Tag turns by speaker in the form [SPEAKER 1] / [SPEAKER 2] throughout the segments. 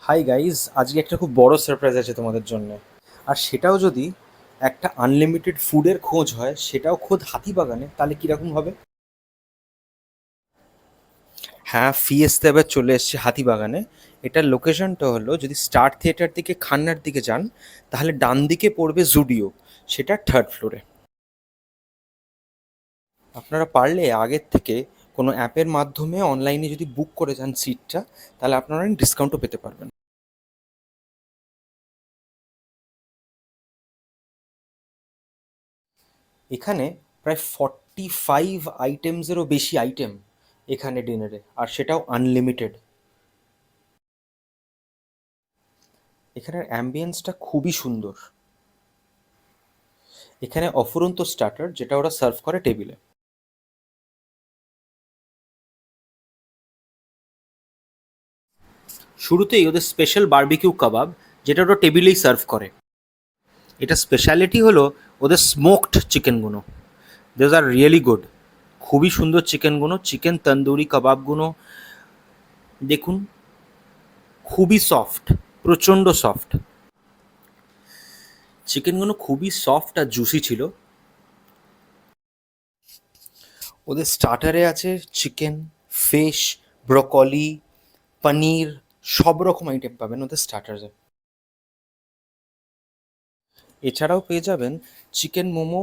[SPEAKER 1] Hi guys, আজকে একটা খুব বড় সারপ্রাইজ আছে তোমাদের জন্য। আর সেটাও যদি একটা আনলিমিটেড ফুডের খোঁজ হয়, সেটাও খোদ হাতিবাগানে, তাহলে কিরকম হবে? হ্যাঁ, ফিয়েস্তা এবার চলে এসছে হাতিবাগানে। এটার লোকেশনটা হলো, যদি স্টার থিয়েটার দিকে খান্নার দিকে যান, তাহলে ডান দিকে পড়বে জুডিও, সেটা থার্ড ফ্লোরে। আপনারা পারলে আগের থেকে কোনো অ্যাপের মাধ্যমে অনলাইনে যদি বুক করে যান সিটটা, তাহলে আপনারা ডিসকাউন্টও পেতে পারবেন। এখানে প্রায় 45 আইটেমসেরও বেশি আইটেম এখানে ডিনারে, আর সেটাও আনলিমিটেড। এখানের অ্যাম্বিয়েন্সটা খুবই সুন্দর। এখানে অফুরন্ত স্টার্টার, যেটা ওরা সার্ভ করে টেবিলে। শুরুতেই ওদের স্পেশাল বারবিকিউ কাবাব, যেটা ওরা টেবিলেই সার্ভ করে। এটা স্পেশালিটি হলো ওদের স্মোকড চিকেনগুলো। Those are really good. খুবই সুন্দর চিকেনগুলো, চিকেন তন্দুরি কাবাবগুলো দেখুন, খুবই সফট, প্রচণ্ড সফট। চিকেনগুলো খুবই সফট আর জুসি ছিল। ওদের স্টার্টারে আছে চিকেন, ফিশ, ব্রকলি, পনির, সব রকম আইটেম পাবেন ওদের স্টার্টারে। এছাড়াও পেয়ে যাবেন chicken momo,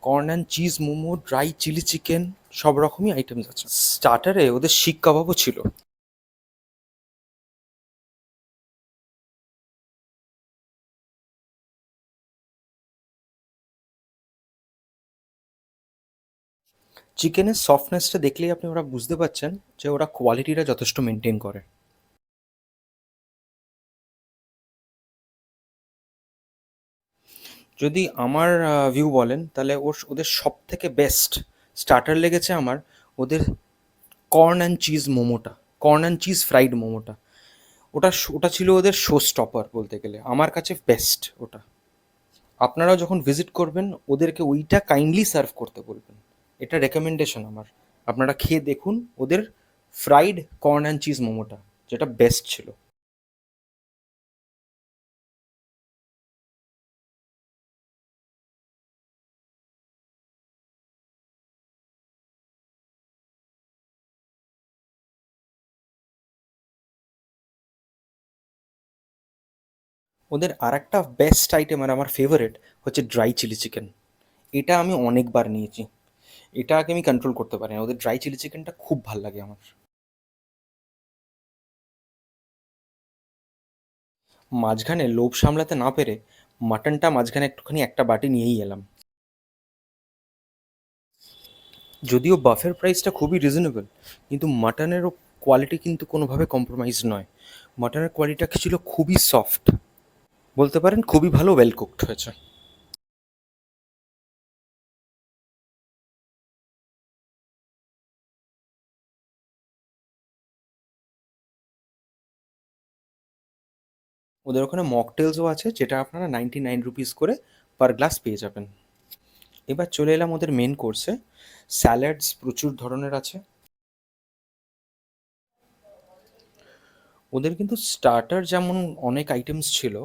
[SPEAKER 1] corn and cheese momo, dry chilli chicken, সব রকমই আইটেমস আছে। স্টার্টারে ওদের শিক কাবাবও ছিল। চিকেনের সফটনেসটা দেখলেই আপনি ওরা বুঝতে পারছেন যে ওরা কোয়ালিটিটা যথেষ্ট মেনটেন করে। যদি আমার ভিউ বলেন, তাহলে ওদের সব থেকে বেস্ট স্টার্টার লেগেছে আমার ওদের কর্ন অ্যান্ড চিজ মোমোটা, কর্ন অ্যান্ড চিজ ফ্রাইড মোমোটা। ওটা ছিল ওদের শো স্টপার বলতে গেলে, আমার কাছে বেস্ট ওটা। আপনারাও যখন ভিজিট করবেন, ওদেরকে ওইটা কাইন্ডলি সার্ভ করতে বলবেন। এটা রেকমেন্ডেশন আমার। আপনারা খেয়ে দেখুন ওদের ফ্রাইড কর্ন অ্যান্ড চিজ মোমোটা, যেটা বেস্ট ছিল। ওদের আর একটা বেস্ট আইটেম আর আমার ফেভারিট হচ্ছে ড্রাই চিলি চিকেন। এটা আমি অনেকবার নিয়েছি। এটা আগে আমি কন্ট্রোল করতে পারি না, ওদের ড্রাই চিলি চিকেনটা খুব ভাল লাগে আমার। মাঝখানে লোভ সামলাতে না পেরে মাটনটা মাঝখানে একটুখানি একটা বাটি নিয়েই এলাম। যদিও বাফের প্রাইসটা খুবই রিজনেবল, কিন্তু মাটনেরও কোয়ালিটি কিন্তু কোনোভাবে কম্প্রোমাইজ নয়। মাটনের কোয়ালিটিটা ছিল খুবই সফট, বলতে পারেন খুবই ভালো ওয়েল কুকড হয়েছে। ওদের ওখানে মকটেলসও আছে, যেটা আপনারা 99 রুপিস করে পার গ্লাস পেয়ে যাবেন। এবার চলে এলাম ওদের মেন কোর্সে। স্যালাডস প্রচুর ধরনের আছে। ওদের কিন্তু স্টার্টার যেমন অনেক আইটেমস ছিল,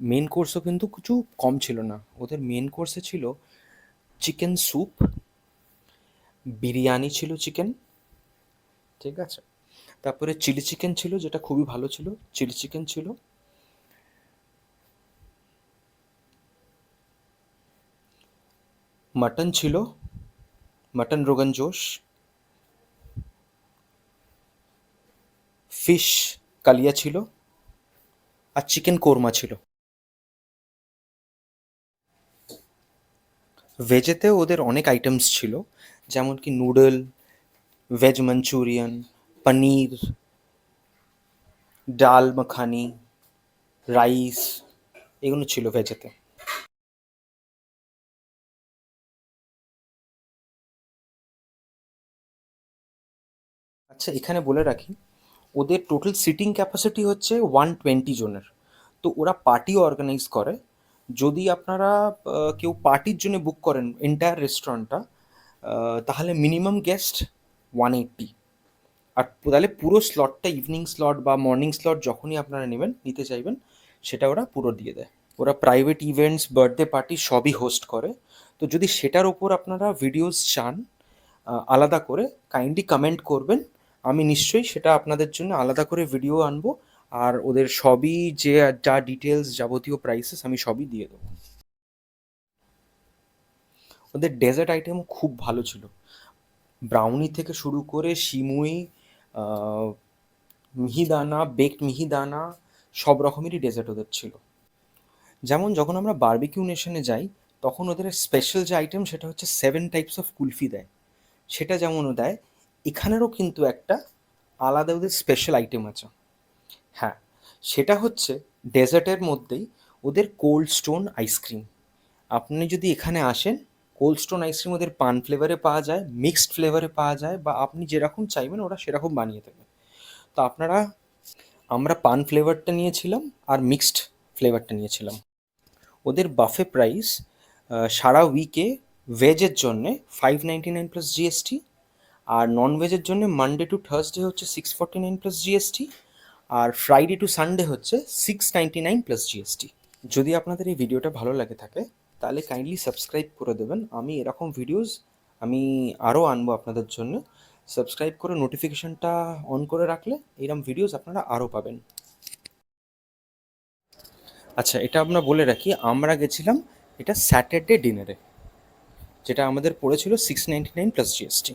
[SPEAKER 1] মেন কোর্সও কিন্তু কিছু কম ছিল না। ওদের মেন কোর্সে ছিল চিকেন স্যুপ, বিরিয়ানি ছিল চিকেন, ঠিক আছে। তারপরে চিলি চিকেন ছিল, যেটা খুবই ভালো ছিল। চিলি চিকেন ছিল, মাটন ছিল, মাটন রোগান জোশ, ফিশ কালিয়া ছিল, আর চিকেন কোরমা ছিল। ভেজেতেও ওদের অনেক আইটেমস ছিল, যেমন কি নুডল, ভেজ মাঞ্চুরিয়ান, পনির, ডাল মাখানি, রাইস, এগুলো ছিল ভেজেতে। আচ্ছা, এখানে বলে রাখি, ওদের টোটাল সিটিং ক্যাপাসিটি হচ্ছে 120 জনের। তো ওরা পার্টিও অর্গানাইজ করে। যদি আপনারা কেউ পার্টির জন্য বুক করেন এন্টায়ার রেস্টুরেন্টটা, তাহলে মিনিমাম গেস্ট 180। আর তাহলে পুরো স্লটটা ইভিনিং স্লট বা মর্নিং স্লট যখনই আপনারা নিতে চাইবেন সেটা ওরা পুরো দিয়ে দেয়। ওরা প্রাইভেট ইভেন্টস, বার্থডে পার্টি সবই হোস্ট করে। তো যদি সেটার ওপর আপনারা ভিডিওস চান আলাদা করে, কাইন্ডলি কমেন্ট করবেন, আমি নিশ্চয়ই সেটা আপনাদের জন্য আলাদা করে ভিডিও আনবো। আর ওদের সবই যা ডিটেলস, যাবতীয় প্রাইসেস আমি সবই দিয়ে দেবো। ওদের ডেজার্ট আইটেমও খুব ভালো ছিল। ব্রাউনি থেকে শুরু করে সিমুই, আহ, মিহিদানা, বেকড মিহিদানা, সব রকমেরই ডেজার্ট ওদের ছিল। যেমন যখন আমরা বারবিকিউ নেশনে যাই, তখন ওদের স্পেশাল যে আইটেম সেটা হচ্ছে 7 টাইপস অফ কুলফি দেয়। সেটা যেমন ও দেয়, এখানেরও কিন্তু একটা আলাদা ওদের স্পেশাল আইটেম আছে। হ্যাঁ, সেটা হচ্ছে ডেজার্টের মধ্যেই ওদের কোল্ড স্টোন আইসক্রিম। আপনি যদি এখানে আসেন, কোল্ড স্টোন আইসক্রিম ওদের পান ফ্লেভারে পাওয়া যায়, মিক্সড ফ্লেভারে পাওয়া যায়, বা আপনি যেরকম চাইবেন ওরা সেরকম বানিয়ে দেবে। তো আমরা পান ফ্লেভারটা নিয়েছিলাম আর মিক্সড ফ্লেভারটা নিয়েছিলাম। ওদের বাফে প্রাইস সারা উইকে ভেজের জন্যে 599 প্লাস জিএসটি, আর নন ভেজের জন্য মানডে টু থার্সডে হচ্ছে 649 প্লাস জিএসটি, আর ফ্রাইডে টু সানডে হচ্ছে 699 প্লাস জিএসটি। যদি আপনাদের এই ভিডিওটা ভালো লাগে থাকে তাহলে কাইন্ডলি সাবস্ক্রাইব করে দেবেন। আমি এরকম ভিডিওস আমি আরও আনবো আপনাদের জন্য। সাবস্ক্রাইব করে নোটিফিকেশনটা অন করে রাখলে এরকম ভিডিওস আপনারা আরও পাবেন। আচ্ছা, এটা আমরা বলে রাখি, আমরা গেছিলাম এটা স্যাটারডে ডিনারে, যেটা আমাদের পড়েছিল 699 প্লাস জিএসটি।